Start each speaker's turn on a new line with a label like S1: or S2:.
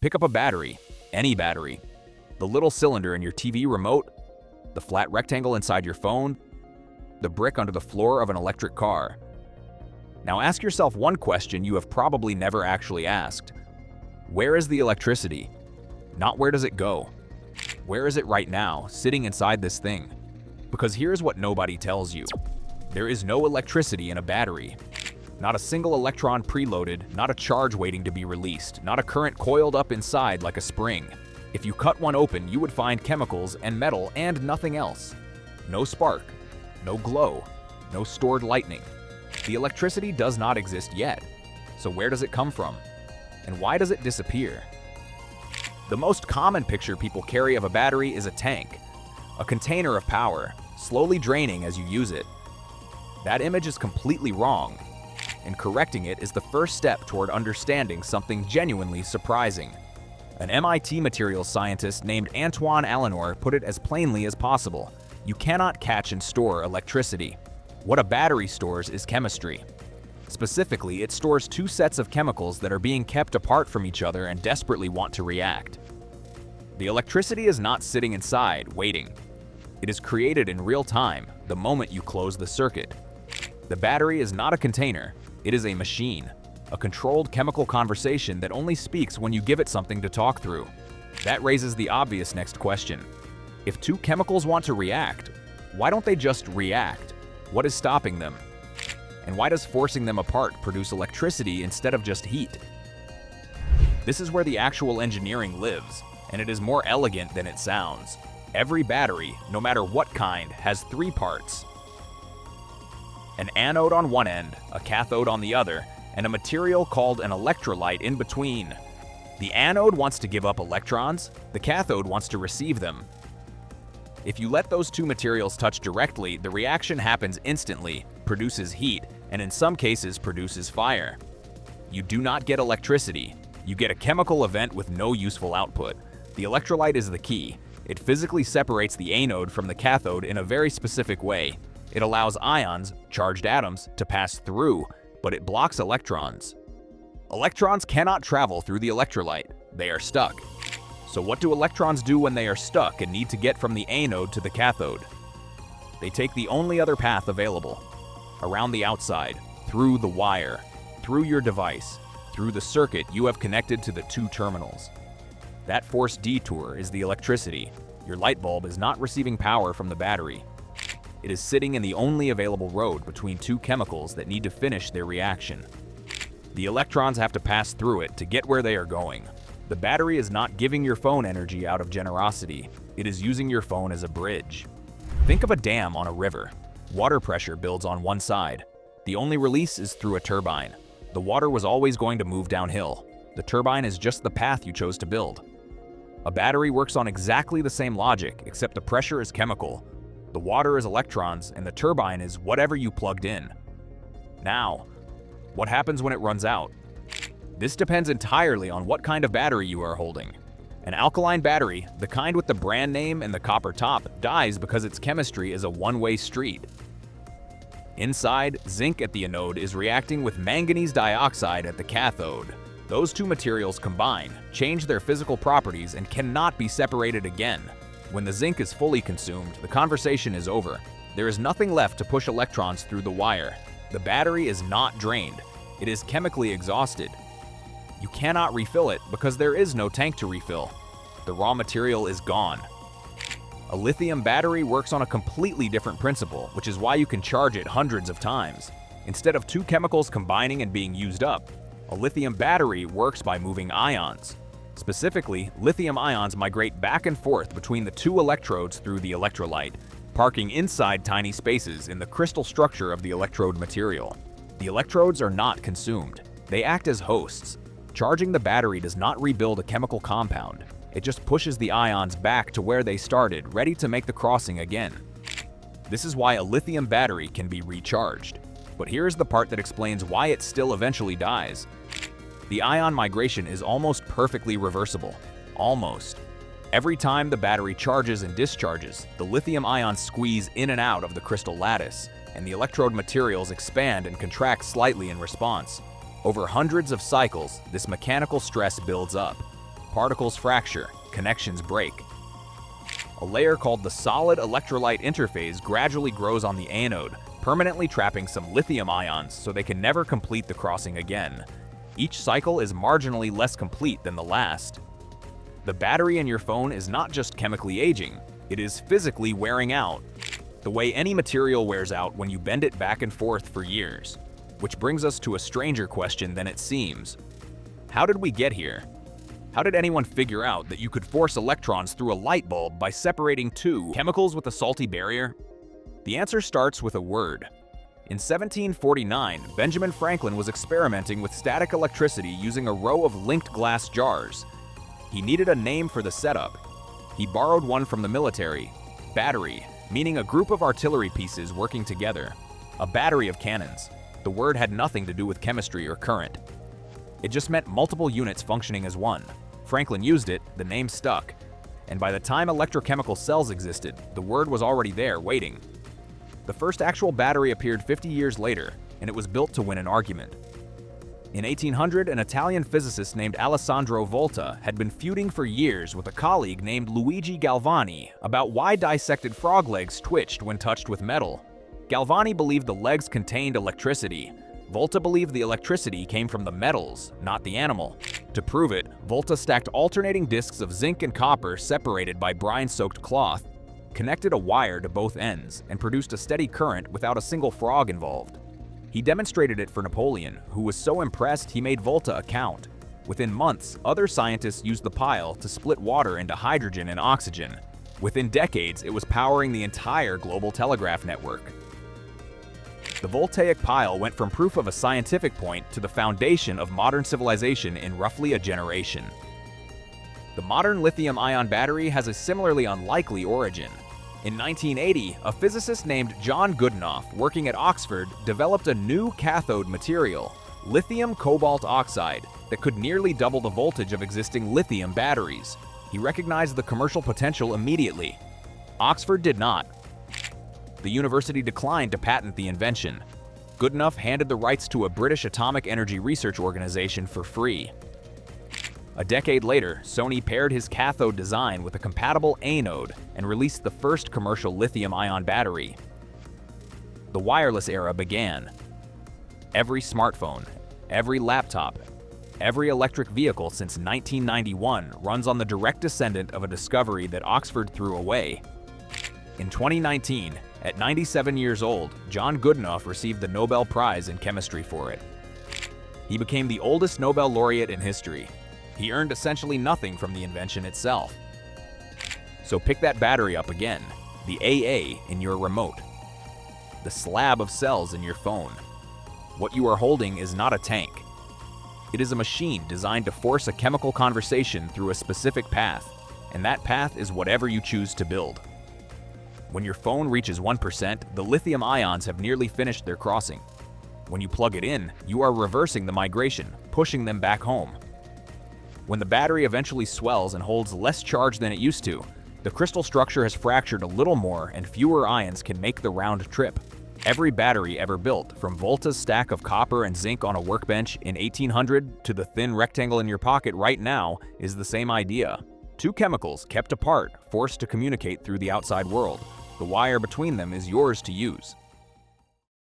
S1: Pick up a battery, any battery, the little cylinder in your TV remote, the flat rectangle inside your phone, the brick under the floor of an electric car. Now ask yourself one question you have probably never actually asked. Where is the electricity? Not where does it go? Where is it right now, sitting inside this thing? Because here's what nobody tells you. There is no electricity in a battery. Not a single electron preloaded, not a charge waiting to be released, not a current coiled up inside like a spring. If you cut one open, you would find chemicals and metal and nothing else. No spark, no glow, no stored lightning. The electricity does not exist yet. So where does it come from? And why does it disappear? The most common picture people carry of a battery is a tank, a container of power, slowly draining as you use it. That image is completely wrong, and correcting it is the first step toward understanding something genuinely surprising. An MIT materials scientist named Antoine Allenor put it as plainly as possible. You cannot catch and store electricity. What a battery stores is chemistry. Specifically, it stores two sets of chemicals that are being kept apart from each other and desperately want to react. The electricity is not sitting inside, waiting. It is created in real time, the moment you close the circuit. The battery is not a container, it is a machine, a controlled chemical conversation that only speaks when you give it something to talk through. That raises the obvious next question. If two chemicals want to react, why don't they just react? What is stopping them? And why does forcing them apart produce electricity instead of just heat? This is where the actual engineering lives, and it is more elegant than it sounds. Every battery, no matter what kind, has three parts. An anode on one end, a cathode on the other, and a material called an electrolyte in between. The anode wants to give up electrons, the cathode wants to receive them. If you let those two materials touch directly, the reaction happens instantly, produces heat, and in some cases produces fire. You do not get electricity. You get a chemical event with no useful output. The electrolyte is the key. It physically separates the anode from the cathode in a very specific way. It allows ions, charged atoms, to pass through, but it blocks electrons. Electrons cannot travel through the electrolyte. They are stuck. So what do electrons do when they are stuck and need to get from the anode to the cathode? They take the only other path available. Around the outside, through the wire, through your device, through the circuit you have connected to the two terminals. That forced detour is the electricity. Your light bulb is not receiving power from the battery. It is sitting in the only available road between two chemicals that need to finish their reaction. The electrons have to pass through it to get where they are going. The battery is not giving your phone energy out of generosity. It is using your phone as a bridge. Think of a dam on a river. Water pressure builds on one side. The only release is through a turbine. The water was always going to move downhill. The turbine is just the path you chose to build. A battery works on exactly the same logic, except the pressure is chemical. The water is electrons, and the turbine is whatever you plugged in. Now, what happens when it runs out? This depends entirely on what kind of battery you are holding. An alkaline battery, the kind with the brand name and the copper top, dies because its chemistry is a one-way street. Inside, zinc at the anode is reacting with manganese dioxide at the cathode. Those two materials combine, change their physical properties, and cannot be separated again. When the zinc is fully consumed, the conversation is over. There is nothing left to push electrons through the wire. The battery is not drained. It is chemically exhausted. You cannot refill it because there is no tank to refill. The raw material is gone. A lithium battery works on a completely different principle, which is why you can charge it hundreds of times. Instead of two chemicals combining and being used up, a lithium battery works by moving ions. Specifically, lithium ions migrate back and forth between the two electrodes through the electrolyte, parking inside tiny spaces in the crystal structure of the electrode material. The electrodes are not consumed. They act as hosts. Charging the battery does not rebuild a chemical compound. It just pushes the ions back to where they started, ready to make the crossing again. This is why a lithium battery can be recharged. But here's the part that explains why it still eventually dies. The ion migration is almost perfectly reversible. Almost. Every time the battery charges and discharges, the lithium ions squeeze in and out of the crystal lattice, and the electrode materials expand and contract slightly in response. Over hundreds of cycles, this mechanical stress builds up. particles fracture, connections break. A layer called the solid electrolyte interface gradually grows on the anode, permanently trapping some lithium ions so they can never complete the crossing again. Each cycle is marginally less complete than the last. The battery in your phone is not just chemically aging, it is physically wearing out, the way any material wears out when you bend it back and forth for years. Which brings us to a stranger question than it seems. How did we get here? How did anyone figure out that you could force electrons through a light bulb by separating two chemicals with a salty barrier? The answer starts with a word. In 1749, Benjamin Franklin was experimenting with static electricity using a row of linked glass jars. He needed a name for the setup. He borrowed one from the military, battery, meaning a group of artillery pieces working together. A battery of cannons. The word had nothing to do with chemistry or current. It just meant multiple units functioning as one. Franklin used it, the name stuck, and by the time electrochemical cells existed, the word was already there, waiting. The first actual battery appeared 50 years later, and it was built to win an argument. In 1800, an Italian physicist named Alessandro Volta had been feuding for years with a colleague named Luigi Galvani about why dissected frog legs twitched when touched with metal. Galvani believed the legs contained electricity. Volta believed the electricity came from the metals, not the animal. To prove it, Volta stacked alternating discs of zinc and copper separated by brine-soaked cloth, connected a wire to both ends, and produced a steady current without a single frog involved. He demonstrated it for Napoleon, who was so impressed he made Volta a count. Within months, other scientists used the pile to split water into hydrogen and oxygen. Within decades, it was powering the entire global telegraph network. The voltaic pile went from proof of a scientific point to the foundation of modern civilization in roughly a generation. The modern lithium-ion battery has a similarly unlikely origin. In 1980, a physicist named John Goodenough, working at Oxford, developed a new cathode material, lithium cobalt oxide, that could nearly double the voltage of existing lithium batteries. He recognized the commercial potential immediately. Oxford did not. The university declined to patent the invention. Goodenough handed the rights to a British atomic energy research organization for free. A decade later, Sony paired his cathode design with a compatible anode and released the first commercial lithium-ion battery. The wireless era began. Every smartphone, every laptop, every electric vehicle since 1991 runs on the direct descendant of a discovery that Oxford threw away. In 2019, at 97 years old, John Goodenough received the Nobel Prize in Chemistry for it. He became the oldest Nobel laureate in history. He earned essentially nothing from the invention itself. So pick that battery up again, the AA in your remote, the slab of cells in your phone. What you are holding is not a tank. It is a machine designed to force a chemical conversation through a specific path, and that path is whatever you choose to build. When your phone reaches 1%, the lithium ions have nearly finished their crossing. When you plug it in, you are reversing the migration, pushing them back home. When the battery eventually swells and holds less charge than it used to, the crystal structure has fractured a little more and fewer ions can make the round trip. Every battery ever built, from Volta's stack of copper and zinc on a workbench in 1800 to the thin rectangle in your pocket right now, is the same idea. Two chemicals kept apart, forced to communicate through the outside world. The wire between them is yours to use.